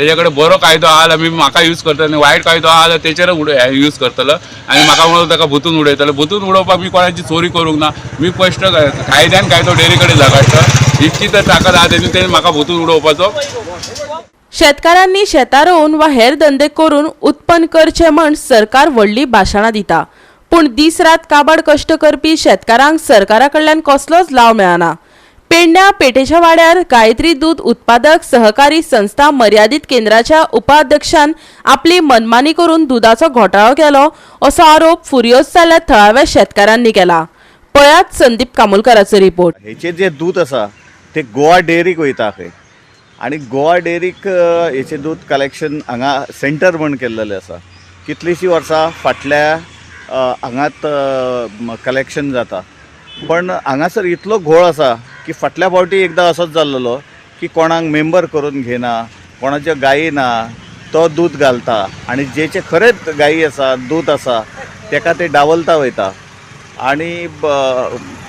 तेजे कडेन बरो कायदो आहा जाल्यार मी म्हाका यूज करतलो आनी वायट कायदो आहा जाल्यार तेचेर यूज करतलो आनी म्हाका म्हणून ताका भुतून उडयतलो. भुतून उडोवपाक मी कोणाची चोरी करूंक ना. मी स्पश्ट कायद्यान कायदो डेरी कडेन झगडटा. इतकी तर ताकद आहा तेणी म्हाका भुतून उडोवपाचो. शेतकारांनी शेतां रोवन वा हेर धंदे करून उत्पन्न करचे म्हण सरकार व्हडली भाशणां दिता, पूण दीस रात काबाड कश्ट करपी शेतकारांक सरकारा कडल्यान कसलोच लाव मेळना. पेडण्या पेटेच्या वाड्यार गायत्री दूध उत्पादक सहकारी संस्था मर्यादित केंद्राच्या उपाध्यक्षान आपली मनमानी करून दुधाचो घोटाळो केलो असो आरोप फुरियोज जाल्ल्या थळाव्या शेतकारांनी केला. पळयात संदीप कामोलकराचो रिपोर्ट. हेचे जे दूध आसा ते गोवा डेअरीक वयता खंय आनी गोवा डेअरीक हेचे दूध कलेक्शन हांगा सेंटर म्हण केल्लेलें आसा. कितलींशीं वर्सां फाटल्या हांगात कलेक्शन जाता, पण हांगासर इतलो घोळ आसा की फाटल्या फावटी एकदां असोच जाल्लो की कोणाक मेंबर करून घेना, कोणाच्यो गायी ना, तो दूध घालता आनी जेचे खरेंच गायी आसा दूध आसा तेका ते डावलता वयता. आनी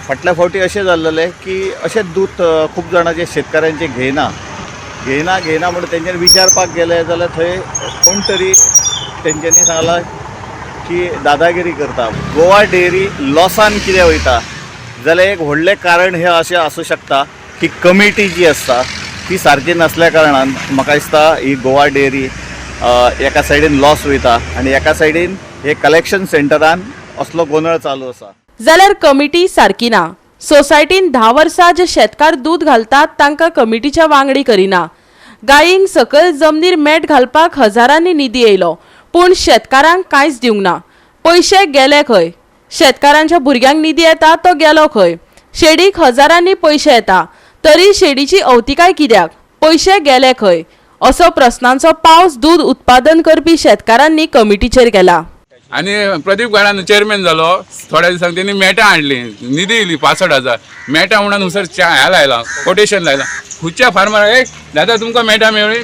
फाटल्या फावटी अशें जाल्लें की अशें दूध खूब जाणांचे शेतकाऱ्यांचे घेयना म्हणून तेंच्यांनी विचारपाक गेले जाल्यार थंय कोण तरी तेंच्यांनी सांगलां की दादागिरी करता. गोवा डेअरी लॉसान कितें वयता जाल्यार एक व्हडलें कारण हें अशें आसूं शकता की कमिटी जी आसता ती सारकी नसल्या कारणान म्हाका दिसता ही गोवा डेअरी एका सायडीन लॉस वयता आनी एका सायडीन हे कलेक्शन सेंटरान असलो गोंधळ चालू आसा. जाल्यार कमिटी सारकी ना. सोसायटीन 10 वर्सां जे शेतकार दूध घालतात तांकां कमिटीच्या वांगडी करिना. गायींक सकयल जमनीर मेट घालपाक हजारांनी निधी येयलो, पूण शेतकारांक कांयच दिवंक ना. पयशे गेले खंय? शेतकारांच्या भुरग्यांक निधी येता तो गेलो खंय? शेडीक हजारांनी पयशे येता, तरी शेडीची अवतिकाय कित्याक? पयशे गेले खंय? असो प्रस्नांचो पावस दूध उत्पादन करपी शेतकारांनी कमिटीचेर केला. आणि प्रदीप गाडान चेअरमॅन झालो. थोड्या दिवसांनी त्यांनी मेटा हाडली, निधी दिली 65,000 मेटा म्हणून नुसर ह्या लायला कोटेशन लायला. खुच्या फार्मराक दादा तुमकां मेटा मेळ्ळी,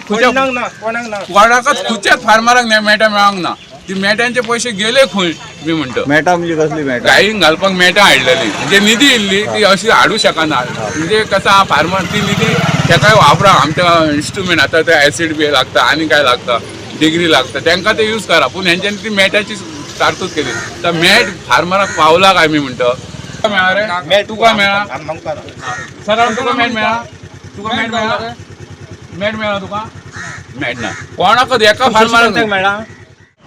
कोणाकच खुच्याच फार्मराक मेटा मेळोंक ना. ती मेट्यांचे पैसे गेले खंय मी म्हणतो. मेटा म्हणजे कसली मेटा? गायींक घालपाक मेटा हाडलेली म्हणजे निधी इल्ली ती अशी हाडू शकना. म्हणजे कसा हा फार्मर ती निधी तेकाय वापरा. आमच्या इन्स्ट्रुमेंट आता ते ऍसिड बी लागता आनी काय लागता, डिग्री लागता, तांकां ते यूज करा. पूण हेंच्यांनी ती मेटाची तरतूद केली. तर मेट फार्मराक पावला काय मी म्हणतो. मेळा रे तुका मेळा सर तुका मेट मेळा, तुका मेट मेळा, मेट मेळा तुका मेट ना कोणाकच एका फार्मराक मेळा.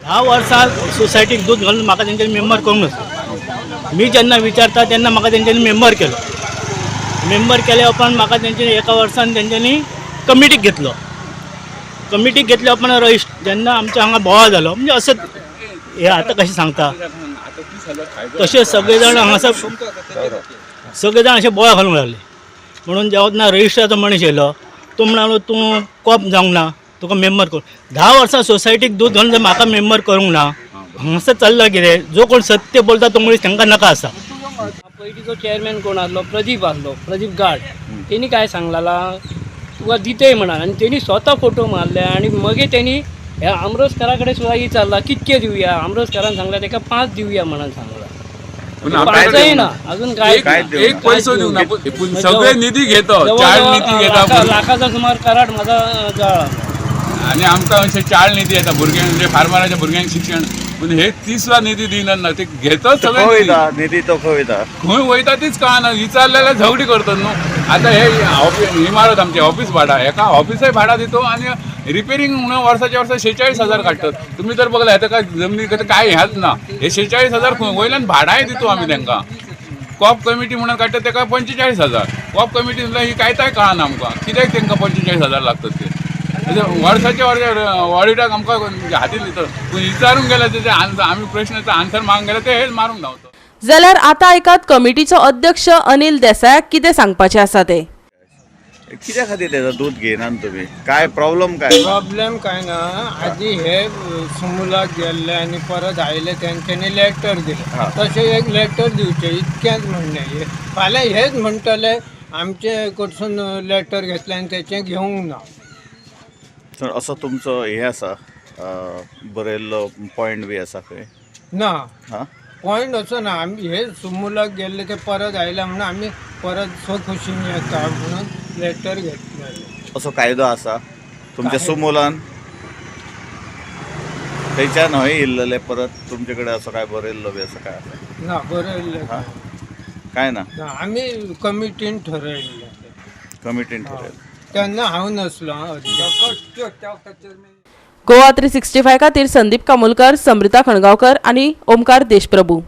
10 वर्सां सोसायटीक दूध घालून म्हाका तेंच्यांनी मेंबर करूंक नासलो. मी जेन्ना विचारता तेन्ना म्हाका तेंच्यांनी मेंबर केले उपरांत म्हाका तेंच्यांनी एका वर्सान तेंच्यांनी कमिटीक घेतलो. कमिटीक घेतल्या उपरांत रजिस्टर जेन्ना आमच्या हांगा बोवाळ जालो, म्हणजे असं हे आतां कशें सांगता तशें सगळे जाण हांगासर सगळे जाण अशें बोवाळ घालूंक लागले. म्हणून जेन्ना रजिस्टराचो मनीस येयलो तो म्हणालो तूं कॉप जावंक ना, तुका मेंबर कर. 10 वर्सां सोसायटीक दूध घालून जर म्हाका मेंबर करूंक ना, हांगासर चल्लां कितें? जो कोण सत्य बोलता तो मनीस तांकां नाका आसा. पयलींचो चेअरमॅन कोण आसलो प्रदीप गाड, तेणी काय सांगलाला तुका दिते म्हणून, आनी तेणी स्वता फोटो मारले. आनी मागीर तेणी ह्या आमरोसकारा कडेन सुद्दां विचारला कितके दिवया. आमरोसकारान सांगला ताका 5 दिवया म्हणून सांगला. 5य ना अजून काय एक पैसो दिवंक ना. सगळे निधी घेतो, चाळ निधी घेता, लाखाचा सुमार कराड माझा जळा. आणि आमकां अशें चाळ निधी येता भुरग्यांक, म्हणजे फार्मराच्या भुरग्यांक शिक्षण. पण हे 30 निधी दिनात ना, ते घेतच सगळे निधी तो खंय वयता तीच कळना. विचारलेल्या झगडी करतात न्हू. आता हे इमारत आमचे ऑफिस भाडा, एका ऑफिसय भाडा दितो आणि रिपेरिंग म्हणून वर्षाच्या वर्ष 46,000 काडटात. तुम्ही जर बघला आता काय जमनी काय ह्याच ना. हे 46,000 वयल्यान भाडाय दितो आम्ही त्यांना. कॉप कमिटी म्हणून काडटात तेका 45,000. कॉप कमिटी ही काय कळना आमकां कित्याक तांकां 45,000 लागतात ते. वर्षाच्या ऑडिटाक आमकां हातीन दितात. पूण विचारूंक गेले तेचे आम्ही प्रश्नाचा आन्सर मागूंक गेले ते हेच मारूंक धांवतात. जाल्यार आतां आयकात कमिटीचो अध्यक्ष अनिल देसायाक कितें सांगपाचें आसा ते. कित्या खातीर तेजो दूध घेयनात तुमी? काय प्रॉब्लेम काय? प्रॉब्लेम काय ना, आधी हे सुमुलाक गेल्ले आनी परत आयले तेंच्यांनी लेटर दिले. तशें एक लेटर दिवचे इतकेंच म्हणणें. फाल्यां हेच म्हणटले आमचे कडसून लेटर घेतले आनी तेचें घेवंक ना. असो तुमचो हे आसा बरयल्लो पॉयंट बी आसा खंय? ना हां पॉयंट असो ना. आमी हे सुमुलाक गेल्ले ते परत आयले म्हणून आमी परत स्वखुशीन येता म्हणून लेटर घेतले. असो कायदो आसा तुमच्या सुमोलान थंयच्यान हय येयल्लेले परत तुमचे कडेन असं काय बरयल्लो बी असं काय आसा? ना बरयल्लें हा? काय ना ना आमी कमिटीन ठरयल्लें कमिटीन ठरयल्लें. तेन्ना हांव नासलो हां गोवा 365 खातीर संदीप कामोलकर, समृता खणगांवकर आनी ओमकार देशप्रभू.